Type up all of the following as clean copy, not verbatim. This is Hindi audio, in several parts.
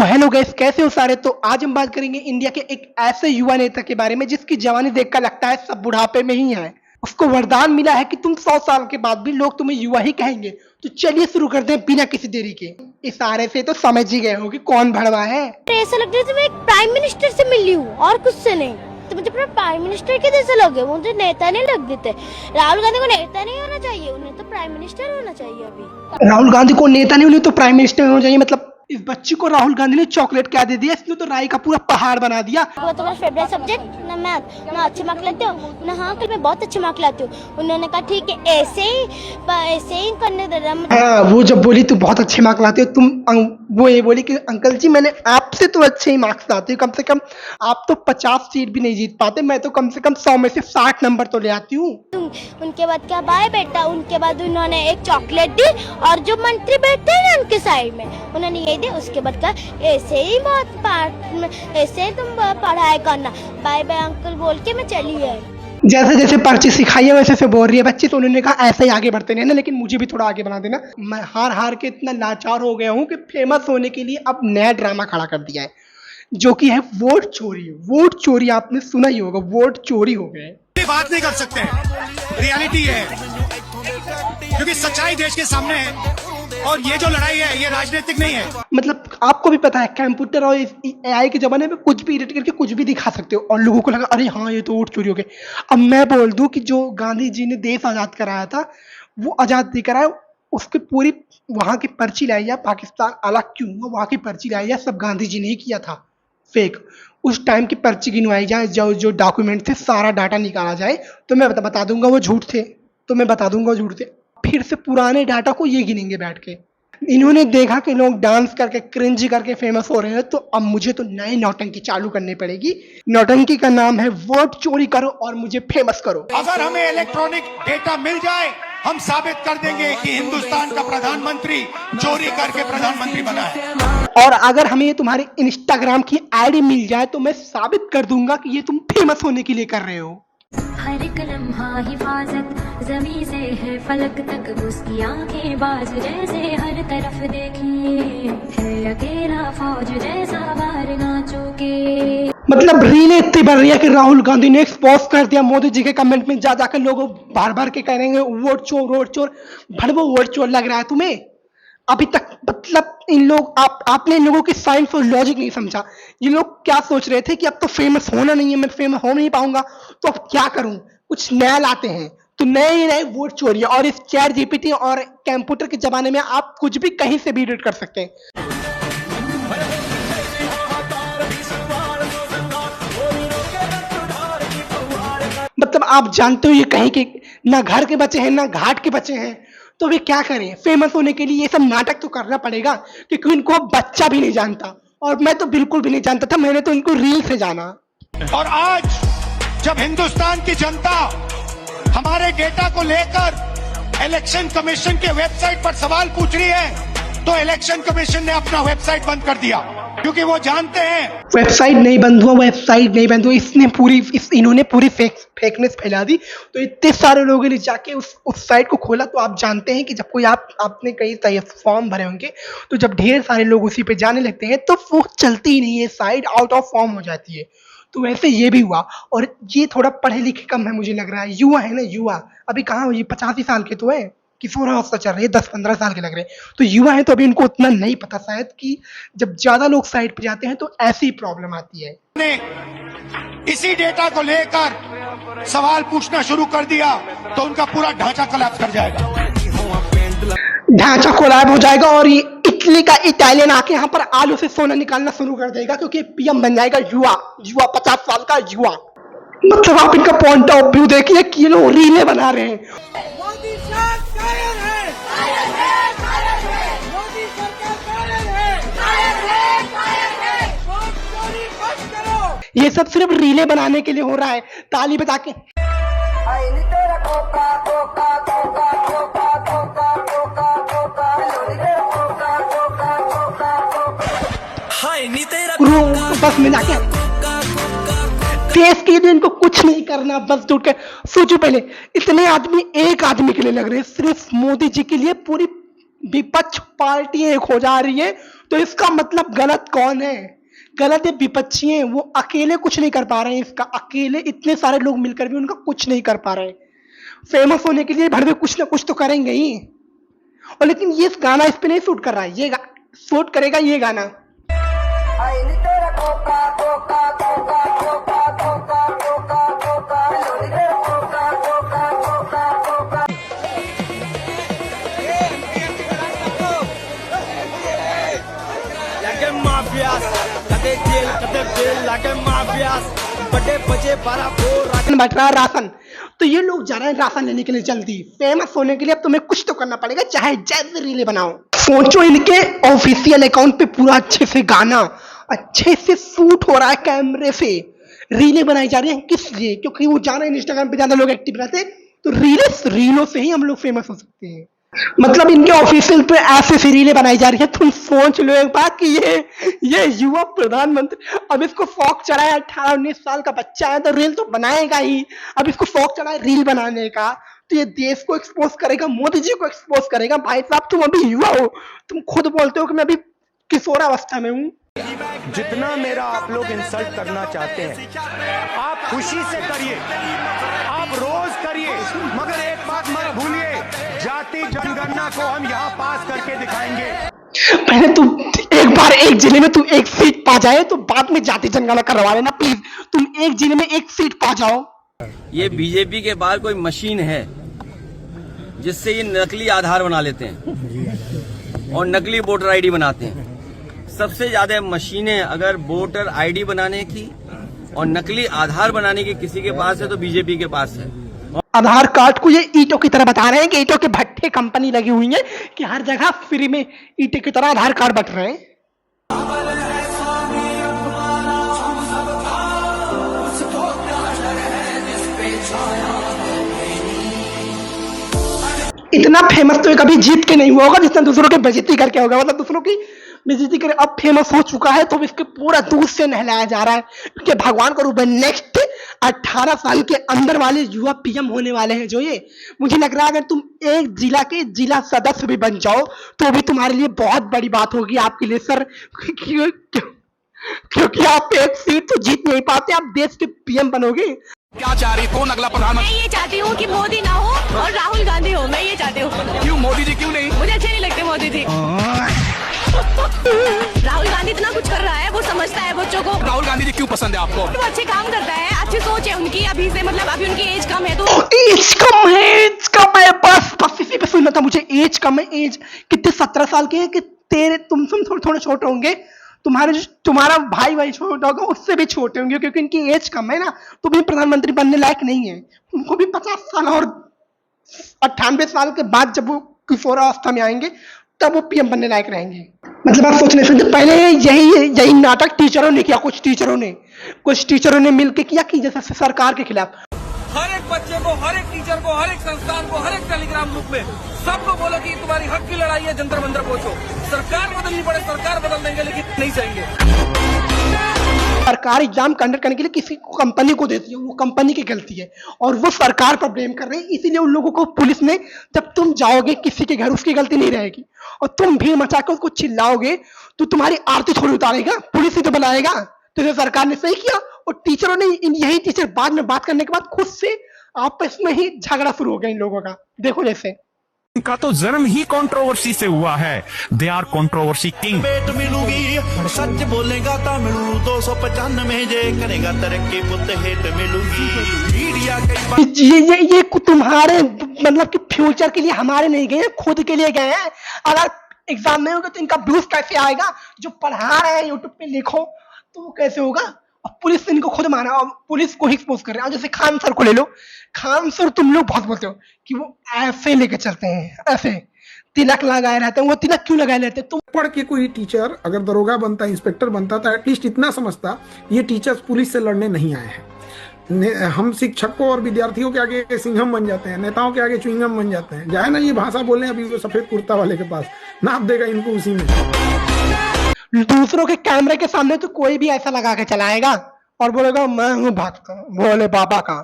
हेलो गाइस, कैसे हो सारे। तो आज हम बात करेंगे इंडिया के एक ऐसे युवा नेता के बारे में जिसकी जवानी देखकर लगता है सब बुढ़ापे में ही है। उसको वरदान मिला है कि तुम 100 साल के बाद भी लोग तुम्हें युवा ही कहेंगे। तो चलिए शुरू करते हैं बिना किसी देरी के। इशारे से तो समझ ही गए हो कि कौन भड़वा है। ऐसा लग रहा है मैं एक प्राइम मिनिस्टर से मिली हूँ और कुछ से नहीं। तो मुझे प्राइम मिनिस्टर के जैसे लगे, मुझे नेता नहीं लग देते। राहुल गांधी को नेता नहीं होना चाहिए, उन्हें तो प्राइम मिनिस्टर होना चाहिए। अभी राहुल गांधी को नेता नहीं, उन्हें तो प्राइम मिनिस्टर होना चाहिए। मतलब इस बच्ची को राहुल गांधी ने चॉकलेट क्या दे दिया, इसने तो राई का पूरा पहाड़ बना दिया। वो तुम्हारा फेवरेट सब्जेक्ट ना मैथ, ना अच्छे मार्क लाते हो ना। हाँ कल मैं बहुत अच्छे मार्क लाती हूँ। उन्होंने कहा ठीक है ऐसे ही करने दे रहा। हाँ, वो जब बोली तू बहुत अच्छे मार्क्स लाते हो तुम, वो ये बोली कि अंकल जी मैंने आपसे तो अच्छे ही मार्क्स लाती हूँ। कम से कम आप तो 50 सीट भी नहीं जीत पाते, मैं तो कम से कम 100 में से 60 नंबर तो ले आती हूँ। उनके बाद क्या बाय बेटा, उनके बाद उन्होंने एक चॉकलेट दी और जो मंत्री बैठते हैं ना उनके साइड में उन्होंने यही दी। उसके बाद का ऐसे ही ऐसे ही तुम पढ़ाई करना, बाय बाय अंकल बोल के मैं चली आई। जैसे जैसे पर्ची सिखाई है वैसे बोल रही है बच्ची। तो उन्होंने कहा ऐसे ही आगे बढ़ते रहना, लेकिन मुझे भी थोड़ा आगे बना देना। मैं हार हार के इतना लाचार हो गया हूँ कि फेमस होने के लिए अब नया ड्रामा खड़ा कर दिया है, जो कि है वोट चोरी। वोट चोरी आपने सुना ही होगा, वोट चोरी हो गए। बात नहीं कर सकते, रियलिटी है, क्योंकि सच्चाई देश के सामने है और ये जो लड़ाई है ये राजनीतिक नहीं है। मतलब आपको भी पता है कंप्यूटर और एआई के जमाने में कुछ भी एडिट करके कुछ भी दिखा सकते हो और लोगों को लगा अरे हाँ ये तो वोट चोरी हो गए। अब मैं बोल दूं कि जो गांधी जी ने देश आजाद कराया था वो आजाद नहीं कराया, उसकी पूरी वहां की पर्ची लाई जाए, पाकिस्तान अलग क्यों हुआ वहां की पर्ची लाई जाए, सब गांधी जी ने ही किया था। फेक उस टाइम की पर्ची गिनवाई जाए, जो जो डॉक्यूमेंट थे सारा डाटा निकाला जाए, तो मैं बता दूंगा वो झूठ थे। तो मैं बता दूंगा वो झूठ थे। फिर से पुराने डाटा को ये गिनेंगे बैठ के। इन्होंने देखा कि लोग डांस करके क्रिंज करके फेमस हो रहे हैं, तो अब मुझे तो नई नौटंकी चालू करनी पड़ेगी। नौटंकी का नाम है वोट चोरी करो और मुझे फेमस करो। अगर हमें इलेक्ट्रॉनिक डेटा मिल जाए हम साबित कर देंगे कि हिंदुस्तान का प्रधानमंत्री चोरी करके प्रधानमंत्री बना है। और अगर हमें तुम्हारे इंस्टाग्राम की आईडी मिल जाए तो मैं साबित कर दूंगा कि ये तुम फेमस होने के लिए कर रहे हो। हर एक लम्हा हिफाजत ज़मीं से है फलक तक, उसकी आंखें बाज जैसे हर तरफ देखिए, है अकेला फौज जैसा बाहर ना चूके। मतलब रीलें इतनी बढ़ रही है कि राहुल गांधी ने एक्सपोज कर दिया मोदी जी के कमेंट में जा जाकर लोगों बार बार के कहेंगे वोट चोर वोट चोर। भड़वो वोट चोर लग रहा है तुम्हें अभी तक। मतलब इन लोग आपने इन लोगों की साइंस और लॉजिक नहीं समझा। ये लोग क्या सोच रहे थे कि अब तो फेमस होना नहीं है, मैं फेमस हो नहीं पाऊंगा, तो अब क्या करूं, कुछ नया लाते हैं। तो नए वोट चोरी। और इस चैट जीपीटी और कंप्यूटर के जमाने में आप कुछ भी कहीं से भी एडिट कर सकते हैं। मतलब आप जानते हो ये कहीं के ना घर के बच्चे हैं ना घाट के बच्चे हैं, तो वे क्या करें। फेमस होने के लिए ये सब नाटक तो करना पड़ेगा, क्योंकि इनको अब बच्चा भी नहीं जानता और मैं तो बिल्कुल भी नहीं जानता था। मैंने तो इनको रील से जाना। और आज जब हिंदुस्तान की जनता हमारे डेटा को लेकर इलेक्शन कमीशन के वेबसाइट पर सवाल पूछ रही है, तो इलेक्शन कमीशन ने अपना वेबसाइट बंद कर दिया, क्योंकि वो जानते हैं वेबसाइट नहीं बंद हुआ, वेबसाइट नहीं बंद हुआ। इन्होंने पूरी फेकनेस फैला दी। तो इतने सारे लोगों ने जाके उस साइट को खोला। तो आप जानते हैं कि जब कोई आपने कई फॉर्म भरे होंगे, तो जब ढेर सारे लोग उसी पे जाने लगते हैं तो वो चलती ही नहीं है, साइट आउट ऑफ फॉर्म हो जाती है। तो वैसे ये भी हुआ। और ये थोड़ा पढ़े लिखे कम है मुझे लग रहा है। युवा है ना, युवा अभी कहाँ, ये 85 साल के तो है, किशोरावस्था चल रही है, 10-15 साल के लग रहे हैं। तो युवा है तो अभी इनको उतना नहीं पता शायद कि जब ज्यादा लोग साइट पे जाते हैं तो ऐसी प्रॉब्लम आती है। इसी डेटा को लेकर सवाल पूछना शुरू कर दिया तो उनका पूरा ढांचा कोलैप्स कर जाएगा। ढांचा कोलैप्स हो जाएगा और ये इटली का इटालियन आके यहाँ पर आलू से सोना निकालना शुरू कर देगा, क्योंकि पीएम बन जाएगा युवा। 50 साल का युवा। मतलब आप इनका पॉइंट ऑफ व्यू देखिए कि ये लोग रीले बना रहे हैं। मोदी साहब कायर है, कायर है, कायर है, मोदी सरकार कायर है, कायर है, कायर है, वोट चोरी मत करो। ये सब सिर्फ रीले बनाने के लिए हो रहा है, ताली बजा के। बस में जाके देश के लिए इनको कुछ नहीं करना, बस जुट के सोचो। पहले इतने आदमी एक आदमी के लिए लग रहे हैं, सिर्फ मोदी जी के लिए पूरी विपक्ष पार्टी एक हो जा रही है, तो इसका मतलब गलत कौन है? गलत है विपक्षी हैं, वो अकेले कुछ नहीं कर पा रहे हैं। इसका अकेले इतने सारे लोग मिलकर भी उनका कुछ नहीं कर पा रहे। फेमस होने के लिए भर में कुछ ना कुछ तो करेंगे ही। और लेकिन ये गाना इस पे नहीं सूट कर रहा है, ये सूट करेगा ये गाना। बट रहा राशन, तो ये लोग जा रहे हैं राशन लेने के लिए जल्दी। फेमस होने के लिए अब तुम्हें कुछ तो करना पड़ेगा, चाहे जैसे रीले बनाओ। सोचो इनके ऑफिशियल अकाउंट पे पूरा अच्छे से गाना अच्छे से शूट हो रहा है, कैमरे से रीले बनाई जा रही हैं। किस लिए? क्योंकि वो जाना है इंस्टाग्राम पे ज्यादा लोग एक्टिव रहते हैं, तो रीलों से ही हम लोग फेमस हो सकते हैं। मतलब इनके ऑफिशियल पे ऐसे रीलें बनाई जा रही है। तुम सोच लो एक बात कि ये युवा प्रधानमंत्री, अब इसको शौक चढ़ा है, 18-19 साल का बच्चा है तो रील तो बनाएगा ही। अब इसको शौक चढ़ा है रील बनाने का, तो ये देश को एक्सपोज करेगा, मोदी जी को एक्सपोज करेगा। भाई साहब तुम अभी युवा हो, तुम खुद बोलते हो कि मैं अभी किशोरावस्था में हूँ। जितना मेरा आप लोग इंसल्ट करना चाहते हैं, आप खुशी से करिए, आप रोज करिए, मगर एक बात मत भूलिए, जाति जनगणना को हम यहाँ पास करके दिखाएंगे। पहले तुम एक बार एक जिले में तुम एक सीट पा जाए, तो बाद में जाति जनगणना करवा लेना प्लीज। तुम एक जिले में एक सीट पा जाओ। ये बीजेपी के बाहर कोई मशीन है जिससे ये नकली आधार बना लेते हैं और नकली वोटर आईडी बनाते हैं। सबसे ज्यादा मशीनें अगर वोटर आईडी बनाने की और नकली आधार बनाने की किसी के पास है तो बीजेपी के पास है। आधार कार्ड को ये ईंटों की तरह बता रहे हैं कि ईंटों के भट्ठे कंपनी लगी हुई है कि हर जगह फ्री में ईंटे की तरह आधार कार्ड बट रहे हैं। इतना फेमस तो ये कभी जीत के नहीं हुआ होगा जितना दूसरों की बेइज्जती करके होगा। मतलब दूसरों की बेइज्जती करे अब फेमस हो चुका है, तो इसके पूरा दूध से नहलाया जा रहा है कि भगवान का रूप है। नेक्स्ट 18 साल के अंदर वाले युवा पीएम होने वाले हैं जो ये। मुझे लग रहा है अगर तुम एक जिला के जिला सदस्य भी बन जाओ तो भी तुम्हारे लिए बहुत बड़ी बात होगी आपके लिए सर, क्योंकि आप एक सीट तो जीत नहीं पाते, आप देश के पीएम बनोगे। क्या चाह रही, कौन अगला प्रधानमंत्री? मैं ये चाहती हूँ कि मोदी ना हो और राहुल गांधी हो। मैं ये चाहती हूँ। क्यों मोदी जी क्यों नहीं? मुझे अच्छे नहीं लगते मोदी जी। राहुल गांधी इतना कुछ कर रहा है, वो समझता है बच्चों को। राहुल गांधी जी क्यों पसंद है आपको? वो अच्छे काम करता है, अच्छी सोच है उनकी अभी से, मतलब अभी उनकी एज कम है तो। एज कम है, एज कम है, बस इसी पे सुनना था मुझे। एज कम है, एज कितने 17 साल के हैं कि तेरे तुम थोड़े छोटे होंगे, तुम्हारा भाई छोटा होगा, उससे भी छोटे होंगे क्योंकि इनकी एज कम है ना, तो भी प्रधानमंत्री बनने लायक नहीं है। उनको भी 50 साल और 98 साल के बाद जब वो किशोरावस्था में आएंगे तब वो पीएम बनने लायक रहेंगे। मतलब आप सोचने से पहले यही नाटक टीचरों ने किया, कुछ टीचरों ने मिलकर किया कि जैसे सरकार के खिलाफ। हर एक बच्चे को, हर एक टीचर को, हर एक संस्थान को, हर एक टेलीग्राम ग्रुप में सबको बोलो कि तुम्हारी हक की लड़ाई है, जंतर मंतर पहुंचो। सरकार बदलनी पड़े, सरकार बदल देंगे, लेकिन नहीं चाहेंगे। सरकार एग्जाम कंडक्ट करने के लिए किसी कंपनी को देती है, वो कंपनी की गलती है और वो सरकार पर ब्लेम कर रहे हैं। इसीलिए उन लोगों को पुलिस ने, जब तुम जाओगे किसी के घर, उसकी गलती नहीं रहेगी और तुम भीड़ मचाकर उसको चिल्लाओगे तो तुम्हारी आरती थोड़ी उतारेगा, पुलिस ही तो बनाएगा। तो इसे सरकार ने सही किया और टीचरों ने, यही टीचर बाद में बात करने के बाद खुद से आपस में ही झगड़ा शुरू हो गया इन लोगों का। देखो जैसे इनका तो जन्म ही कंट्रोवर्सी से हुआ है। They are controversy king. पेट मिलूगी, सच बोलेगा तो मिलू 295 जे करेगा तरक्की पुत हेट मिलूगी। मीडिया ये तुम्हारे मतलब कि फ्यूचर के लिए हमारे नहीं गए, खुद के लिए गए हैं। अगर एग्जाम नहीं होगा तो इनका व्यूज कैसे आएगा? जो पढ़ा रहे हैं यूट्यूब पे लिखो तो वो कैसे होगा? और पुलिस इनको खुद मारा और पुलिस को ही एक्सपोज कर रहे हैं। जैसे खान सर को ले लो, खान सर तुम लोग बहुत बोलते हो कि वो ऐसे लेके चलते हैं, ऐसे तिलक लगाए रहते हैं। वो तिलक क्यों लगाए रहते हैं? तुम पढ़ के कोई टीचर अगर दरोगा बनता, इंस्पेक्टर बनता, तो एटलीस्ट इतना समझता ये टीचर्स पुलिस से लड़ने नहीं आए हैं। हम शिक्षकों और विद्यार्थियों के आगे सिंघम बन जाते हैं, नेताओं के आगे च्युइंगम बन जाते हैं। जाए ना ये भाषा बोले अभी वो सफेद कुर्ता वाले के पास, नाप देगा इनको उसी में। दूसरों के कैमरे के सामने तो कोई भी ऐसा लगा के चलाएगा और बोलेगा मैं हूँ भक्त भोले बाबा का,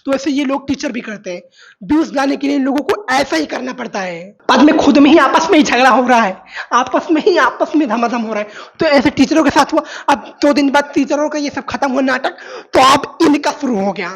तो ऐसे ये लोग टीचर भी करते हैं। व्यूज लाने के लिए इन लोगों को ऐसा ही करना पड़ता है। बाद में खुद में ही आपस में ही झगड़ा हो रहा है, आपस में धमाधम हो रहा है। तो ऐसे टीचरों के साथ हुआ। अब 2 दिन बाद टीचरों का ये सब खत्म हुआ नाटक, तो अब इनका शुरू हो गया।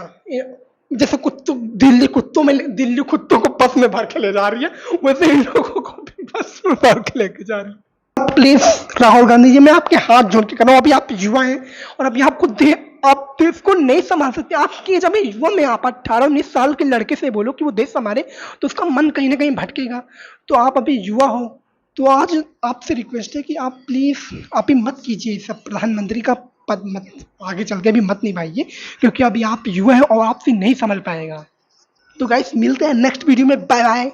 जैसे दिल्ली कुत्तों को बस में भर के ले जा रही है, वैसे इन लोगों को भी बस में भर के लेके जा रही है। प्लीज राहुल गांधी जी, मैं आपके हाथ जोड़ के कर रहा हूँ। अभी आप युवा हैं और अभी आप देश को नहीं संभाल सकते। आपकी जब युवा में आप 18-19 साल के लड़के से बोलो कि वो देश संभाले, तो उसका मन कहीं ना कहीं भटकेगा। तो आप अभी युवा हो, तो आज आपसे रिक्वेस्ट है कि आप प्लीज आप ही मत कीजिए, सब प्रधानमंत्री का पद मत आगे चल के भी मत निभाइए, क्योंकि अभी आप युवा हैं और आपसे नहीं संभल पाएगा। तो गाइस, मिलते हैं नेक्स्ट वीडियो में। बाय बाय।